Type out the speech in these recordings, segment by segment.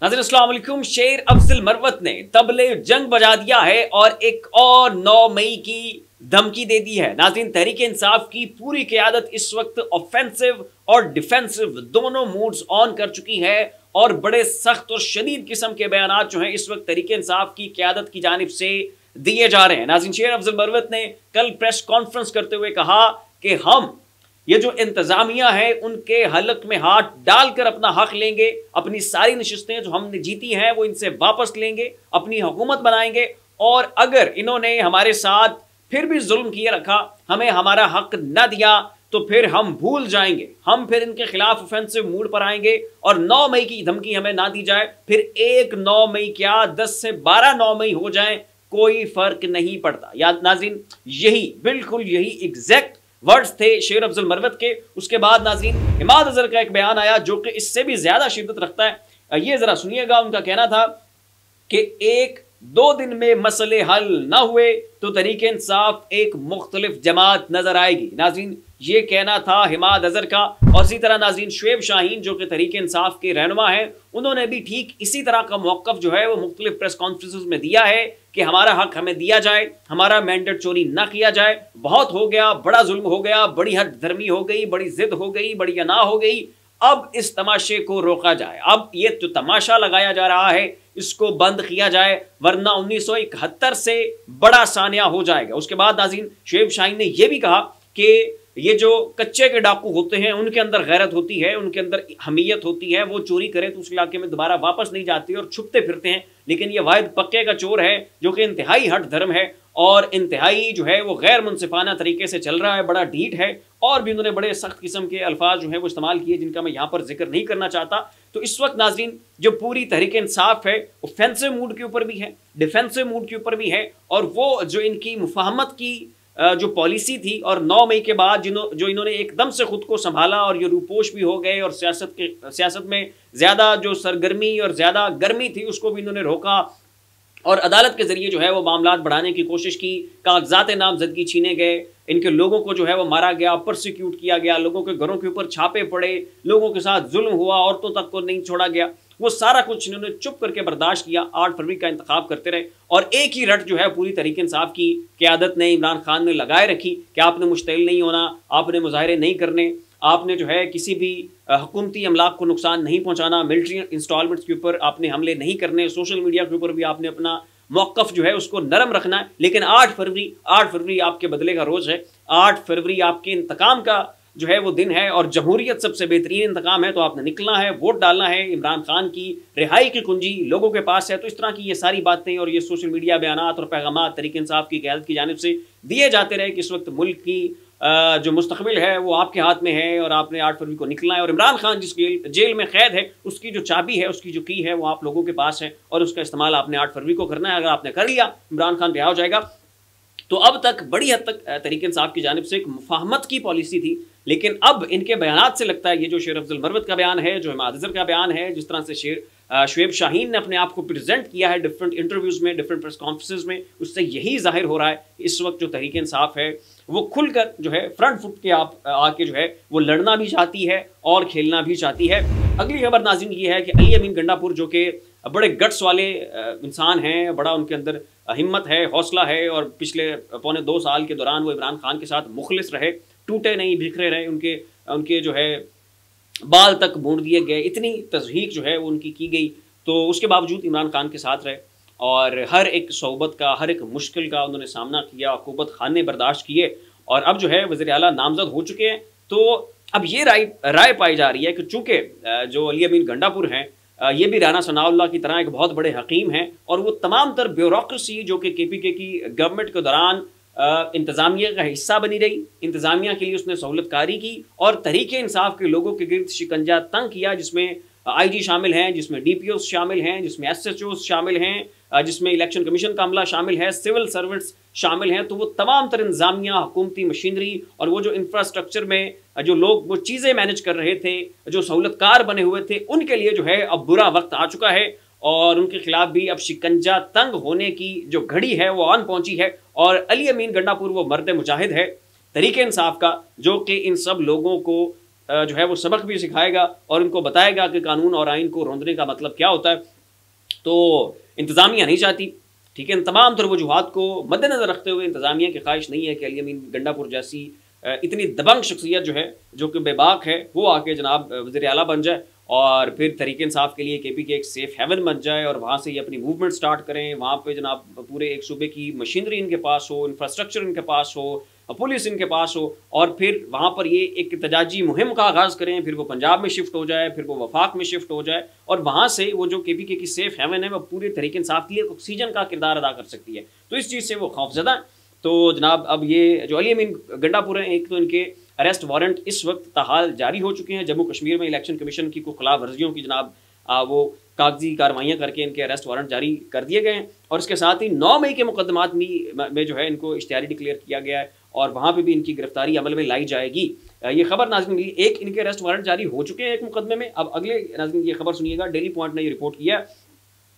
नाज़रीन अस्सलाम वालेकुम। शेर अफजल मरवत ने तबले जंग बजा दिया है और एक और 9 मई की धमकी दे दी है। नाज़रीन, तहरीक इंसाफ की पूरी क़यादत इस वक्त ऑफेंसिव और डिफेंसिव दोनों मूड्स ऑन कर चुकी है और बड़े सख्त और शदीद किस्म के बयानात जो हैं इस वक्त तहरीक इंसाफ की क़यादत की जानिब से दिए जा रहे हैं। नाज़रीन, शेर अफजल मरवत ने कल प्रेस कॉन्फ्रेंस करते हुए कहा कि हम ये जो इंतजामिया है उनके हलक में हाथ डालकर अपना हक लेंगे, अपनी सारी नशिस्तें जो हमने जीती हैं वो इनसे वापस लेंगे, अपनी हुकूमत बनाएंगे और अगर इन्होंने हमारे साथ फिर भी जुल्म किए रखा, हमें हमारा हक न दिया तो फिर हम भूल जाएंगे, हम फिर इनके खिलाफ ऑफेंसिव मूड पर आएंगे और 9 मई की धमकी हमें ना दी जाए, फिर एक 9 मई क्या 10 से 12 9 मई हो जाए, कोई फर्क नहीं पड़ता। याद नाज़रीन, यही बिल्कुल यही एग्जैक्ट वर्ड्स थे शेर अफजल मरवत के। उसके बाद नाज़रीन इमाद अजहर का एक बयान आया जो कि इससे भी ज्यादा शिद्दत रखता है। ये जरा सुनिएगा। उनका कहना था कि 1-2 दिन में मसले हल ना हुए तो तहरीक इंसाफ एक मुख्तलिफ जमात नजर आएगी। नाज़रीन, ये कहना था इमाद अजहर का। और इसी तरह नाज़रीन शुएब शाहीन जो कि तहरीक इंसाफ के रहनुमा हैं, उन्होंने भी ठीक इसी तरह का मौक़िफ़ जो है वो मुख्तलिफ प्रेस कॉन्फ्रेंसेस में दिया है कि हमारा हक हमें दिया जाए, हमारा मैंडेट चोरी ना किया जाए, बहुत हो गया, बड़ा जुल्म हो गया, बड़ी हद धर्मी हो गई, बड़ी जिद हो गई, बड़ी अना हो गई, अब इस तमाशे को रोका जाए, अब ये जो तमाशा लगाया जा रहा है इसको बंद किया जाए, वरना 1971 से बड़ा सानिया हो जाएगा। उसके बाद नाज़रीन शुएब शाहीन ने यह भी कहा कि ये जो कच्चे के डाकू होते हैं उनके अंदर गैरत होती है, उनके अंदर हमीयत होती है, वो चोरी करें तो उस इलाके में दोबारा वापस नहीं जाते और छुपते फिरते हैं, लेकिन ये वाहिद पक्के का चोर है जो कि इंतहाई हट धर्म है और इंतहाई जो है वो गैर मुनसिफाना तरीके से चल रहा है, बड़ा ढीठ है। और भी उन्होंने बड़े सख्त किस्म के अल्फाज जो है वो इस्तेमाल किए जिनका मैं यहाँ पर जिक्र नहीं करना चाहता। तो इस वक्त नाज़रीन जो पूरी तहरीक इंसाफ है ऑफेंसिव मूड के ऊपर भी है, डिफेंसिव मूड के ऊपर भी है, और वो जो इनकी मुफाहमत की जो पॉलिसी थी और 9 मई के बाद जो इन्होंने एकदम से खुद को संभाला और ये रूपोश भी हो गए और सियासत में ज़्यादा जो सरगर्मी और ज़्यादा गर्मी थी उसको भी इन्होंने रोका और अदालत के ज़रिए जो है वो मामलात बढ़ाने की कोशिश की, कागजात नामजदगी छीने गए, इनके लोगों को जो है वो मारा गया, परसिक्यूट किया गया, लोगों के घरों के ऊपर छापे पड़े, लोगों के साथ जुल्म हुआ, औरतों तक को नहीं छोड़ा गया, वो सारा कुछ इन्होंने चुप करके बर्दाश्त किया। 8 फरवरी का इंतखाब करते रहे और एक ही रट जो है पूरी तहरीक इंसाफ की क़यादत ने, इमरान खान ने लगाए रखी कि आपने मुश्तइल नहीं होना, आपने मुजाहरे नहीं करने, आपने जो है किसी भी हुकूमती अमलाक को नुकसान नहीं पहुंचाना, मिलिट्री इंस्टॉलमेंट्स के ऊपर आपने हमले नहीं करने, सोशल मीडिया के ऊपर भी आपने अपना मौक़िफ़ जो है उसको नरम रखना है। लेकिन 8 फरवरी आपके बदले का रोज़ है, 8 फरवरी आपके इंतकाम का जो है वो दिन है और जमहूरियत सबसे बेहतरीन इंतकाम है, तो आपने निकलना है, वोट डालना है, इमरान खान की रिहाई की कुंजी लोगों के पास है। तो इस तरह की ये सारी बातें और ये सोशल मीडिया बयानात और पैगामात तहरीक इंसाफ की क़यादत की जानिब से दिए जाते रहे कि इस वक्त मुल्क की जो मुस्तकबिल है वो आपके हाथ में है और आपने 8 फरवरी को निकलना है और इमरान खान जिस जेल में कैद है उसकी जो चाबी है, उसकी जो की है वो आप लोगों के पास है और उसका इस्तेमाल आपने 8 फरवरी को करना है। अगर आपने कर लिया इमरान खान रिहा हो जाएगा। तो अब तक बड़ी हद तक तहरीक इंसाफ की जानिब से एक मुफाहमत की पॉलिसी थी, लेकिन अब इनके बयानात से लगता है ये जो शेर अफजल मरवत का बयान है, जो इमाद अजहर का बयान है, जिस तरह से शुएब शाहीन ने अपने आप को प्रेजेंट किया है डिफरेंट इंटरव्यूज़ में, डिफरेंट प्रेस कॉन्फ्रेंसेस में, उससे यही जाहिर हो रहा है इस वक्त जो तहरीक इंसाफ है वो खुलकर जो है फ्रंट फुट के आके जो है वो लड़ना भी चाहती है और खेलना भी चाहती है। अगली खबर नाज़रीन ये है कि अली अमीन गंडापुर जो कि बड़े गट्स वाले इंसान हैं, बड़ा उनके अंदर हिम्मत है, हौसला है और पिछले 1.25 साल के दौरान वो इमरान खान के साथ मुखलिस रहे, टूटे नहीं, बिखरे रहे, उनके जो है बाल तक बूंद दिए गए, इतनी तज़हीक जो है वो उनकी की गई, तो उसके बावजूद इमरान खान के साथ रहे और हर एक सोबत का, हर एक मुश्किल का उन्होंने सामना किया, हुकूमत खाने बर्दाश्त किए और अब जो है वज़ीर आला नामज़द हो चुके हैं। तो अब ये राय पाई जा रही है कि चूँकि जो अली अमीन गंडापुर हैं ये भी राना सनाउल्लाह की तरह एक बहुत बड़े हकीम हैं और वो तमाम तर ब्यूरोक्रेसी जो कि KPK की गवर्नमेंट के दौरान इंतज़ामिया का हिस्सा बनी रही, इंतज़ामिया के लिए उसने सहूलतकारी की और तहरीक इंसाफ के लोगों के गिर्द शिकंजा तंग किया, जिसमें IG शामिल हैं, जिसमें DPOs शामिल हैं, जिसमें SHOs शामिल हैं, जिसमें इलेक्शन कमीशन का अमला शामिल है, सिविल सर्वेंट्स शामिल हैं। तो वो तमाम तर इंतज़ामिया, हुकूमती मशीनरी और वो जो इंफ्रास्ट्रक्चर में जो लोग वो चीज़ें मैनेज कर रहे थे, जो सहूलतकार बने हुए थे, उनके लिए जो है अब बुरा वक्त आ चुका है और उनके खिलाफ भी अब शिकंजा तंग होने की जो घड़ी है वो आन पहुंची है। और अली अमीन गंडापुर वो मर्द मुजाहिद है तहरीक इंसाफ का जो कि इन सब लोगों को जो है वो सबक भी सिखाएगा और उनको बताएगा कि कानून और आइन को रौंदने का मतलब क्या होता है। तो इंतज़ामिया नहीं चाहती, ठीक है, तमाम तर वजूहात को मद्देनज़र रखते हुए इंतज़ामिया की ख्वाहिश नहीं है कि अली अमीन गंडापुर जैसी इतनी दबंग शख्सियत जो है, जो कि बेबाक है, वो आके जनाब वज़ीर आला बन जाए और फिर तहरीक इंसाफ के लिए KP के एक सेफ हेवन बन जाए और वहाँ से ये अपनी मूवमेंट स्टार्ट करें। वहाँ पे जनाब पूरे एक सूबे की मशीनरी इनके पास हो, इंफ्रास्ट्रक्चर इनके पास हो, पुलिस इनके पास हो और फिर वहाँ पर ये एक तजाजी मुहिम का आगाज़ करें। फिर वो पंजाब में शिफ्ट हो जाए, फिर वो वफाक में शिफ्ट हो जाए और वहाँ से वो जो KPK की सेफ हेवन है वो पूरे तहरीक इंसाफ के लिए ऑक्सीजन का किरदार अदा कर सकती है। तो इस चीज़ से वो खौफजदा है। तो जनाब अब ये जो अली अमीन गंडापुर हैं, एक तो इनके अरेस्ट वारंट इस वक्त ताहाल जारी हो चुके हैं। जम्मू कश्मीर में इलेक्शन कमीशन की कुछ खिलाफ वर्जियों की जनाब वो कागजी कार्रवाइयाँ करके इनके अरेस्ट वारंट जारी कर दिए गए हैं और इसके साथ ही 9 मई के मुकदमात में जो है इनको इश्तिहारी डिक्लेयर किया गया है और वहाँ पे भी इनकी गिरफ्तारी अमल में लाई जाएगी। ये खबर नाज़रीन मिली, एक इनके अरेस्ट वारंट जारी हो चुके हैं एक मुकदमे में। अब अगले नाज़रीन ये खबर सुनिएगा, डेली पॉइंट ने ये रिपोर्ट किया।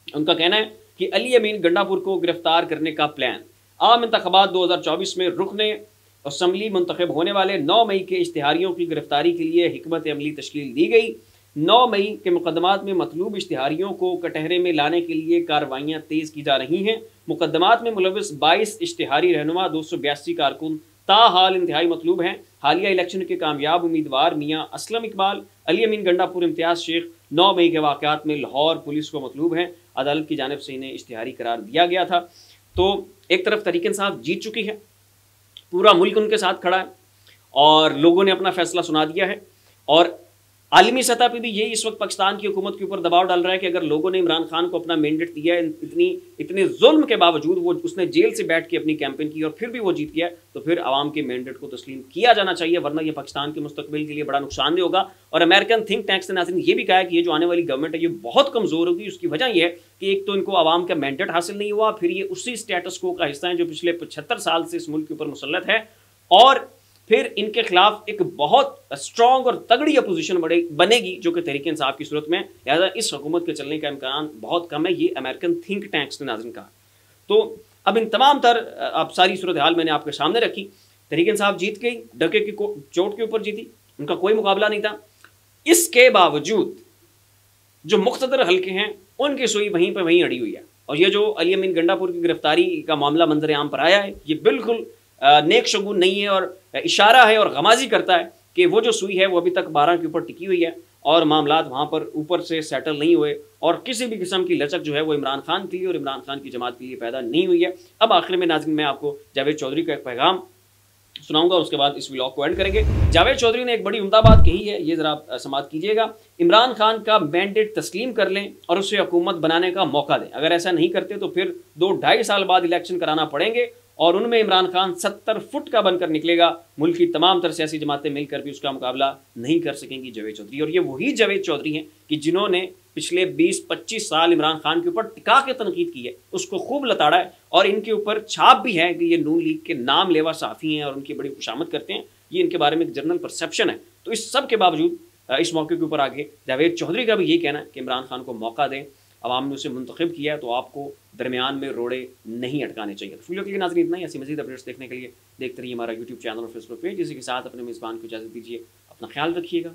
उनका कहना है कि अली अमीन गंडापुर को गिरफ्तार करने का प्लान आम इंतखाबात 2024 में रुकने असम्बली मुंतखब होने वाले 9 मई के इश्तिहारियों की गिरफ्तारी के लिए हिकमत अमली तश्कील दी गई। 9 मई के मुकदमात में मतलूब इश्तिहारियों को कटहरे में लाने के लिए कार्रवाइयाँ तेज़ की जा रही हैं। मुकदमात में मुलविस 22 इश्तिहारी रहनुमा 282 कारकुन ताहाल इंतहाई मतलूब हैं। हालिया इलेक्शन के कामयाब उम्मीदवार मियाँ असलम इकबाल, अली अमीन गंडापुर, इम्तियाज़ शेख 9 मई के वाक़यात में लाहौर पुलिस को मतलूब हैं। अदालत की जानिब से इन्हें इश्तिहारी करार दिया गया था। तो एक तरफ तहरीक इंसाफ जीत चुकी है, पूरा मुल्क उनके साथ खड़ा है और लोगों ने अपना फैसला सुना दिया है और आलमी सतह पे भी ये इस वक्त पाकिस्तान की हुकूमत के ऊपर दबाव डाल रहा है कि अगर लोगों ने इमरान खान को अपना मैंडेट दिया है, इतने जुल्म के बावजूद वो उसने जेल से बैठ के अपनी कैंपेन की और फिर भी वो जीत गया, तो फिर आवाम के मैंडेट को तस्लीम किया जाना चाहिए, वरना ये पाकिस्तान के मुस्तकबिल के लिए बड़ा नुकसानदेह होगा। और अमेरिकन थिंक टैंक्स ने नाज़रीन ये भी कहा है कि ये जो आने वाली गवर्नमेंट है ये बहुत कमज़ोर होगी। उसकी वजह यह है कि एक तो इनको आवाम का मैंडेट हासिल नहीं हुआ, फिर ये उसी स्टेटस को का हिस्सा है जो पिछले 75 साल से इस मुल्क के ऊपर मुसल्लत है और फिर इनके खिलाफ एक बहुत स्ट्रॉन्ग और तगड़ी अपोजिशन बनेगी जो कि तहरीक इंसाफ की सूरत में, लिहाजा इस हुकूमत के चलने का इम्कान बहुत कम है। ये अमेरिकन थिंक टैंक्स ने नाज़रीन कहा। तो अब इन तमाम तर अब सारी सूरत हाल मैंने आपके सामने रखी। तहरीक इंसाफ जीत गई, डके की चोट के ऊपर जीती, उनका कोई मुकाबला नहीं था। इसके बावजूद जो मुख्तदर हल्के हैं उनकी सुई वहीं पर वहीं अड़ी हुई है और ये जो अली अमीन गंडापुर की गिरफ्तारी का मामला मंजर आम पर आया है ये बिल्कुल नेक शगुन नहीं है और इशारा है और गमाजी करता है कि वो जो सुई है वो अभी तक 12 के ऊपर टिकी हुई है और मामलात वहाँ पर ऊपर से सेटल नहीं हुए और किसी भी किस्म की लचक जो है वो इमरान खान के लिए और इमरान खान की जमात के लिए पैदा नहीं हुई है। अब आखिर में नाज़रीन मैं आपको जावेद चौधरी का एक पैगाम सुनाऊंगा, उसके बाद इस व्लॉग को एंड करेंगे। जावेद चौधरी ने एक बड़ी उम्दा बात कही है, ये ज़रा समाअत कीजिएगा। इमरान खान का मैंडेट तस्लीम कर लें और उसे हुकूमत बनाने का मौका दें। अगर ऐसा नहीं करते तो फिर 2-2.5 साल बाद इलेक्शन कराना पड़ेंगे और उनमें इमरान खान 70 फुट का बनकर निकलेगा। मुल्क की तमाम तर सियासी जमातें मिलकर भी उसका मुकाबला नहीं कर सकेंगी जावेद चौधरी। और ये वही जावेद चौधरी हैं कि जिन्होंने पिछले 20-25 साल इमरान खान के ऊपर टिका के तनकीद की है, उसको खूब लताड़ा है और इनके ऊपर छाप भी है कि ये नून लीग के नाम लेवा साफ़ी हैं और उनकी बड़ी खुशामद करते हैं। ये इनके बारे में एक जनरल परसेप्शन है। तो इस सब के बावजूद इस मौके के ऊपर आगे जावेद चौधरी का भी यही कहना है कि इमरान खान को मौका दें, आवाम ने उसे मुंतखब किया है तो आपको दरमियान में रोड़े नहीं अटकाने चाहिए। वीडियो के लिए नाज़रीन इतना ही। ऐसी मज़ीद अपडेट्स देखने के लिए देखते रहिए हमारा यूट्यूब चैनल और फेसबुक पेज। इसी के साथ अपने मेज़बान को इजाज़त दीजिए। अपना ख्याल रखिएगा।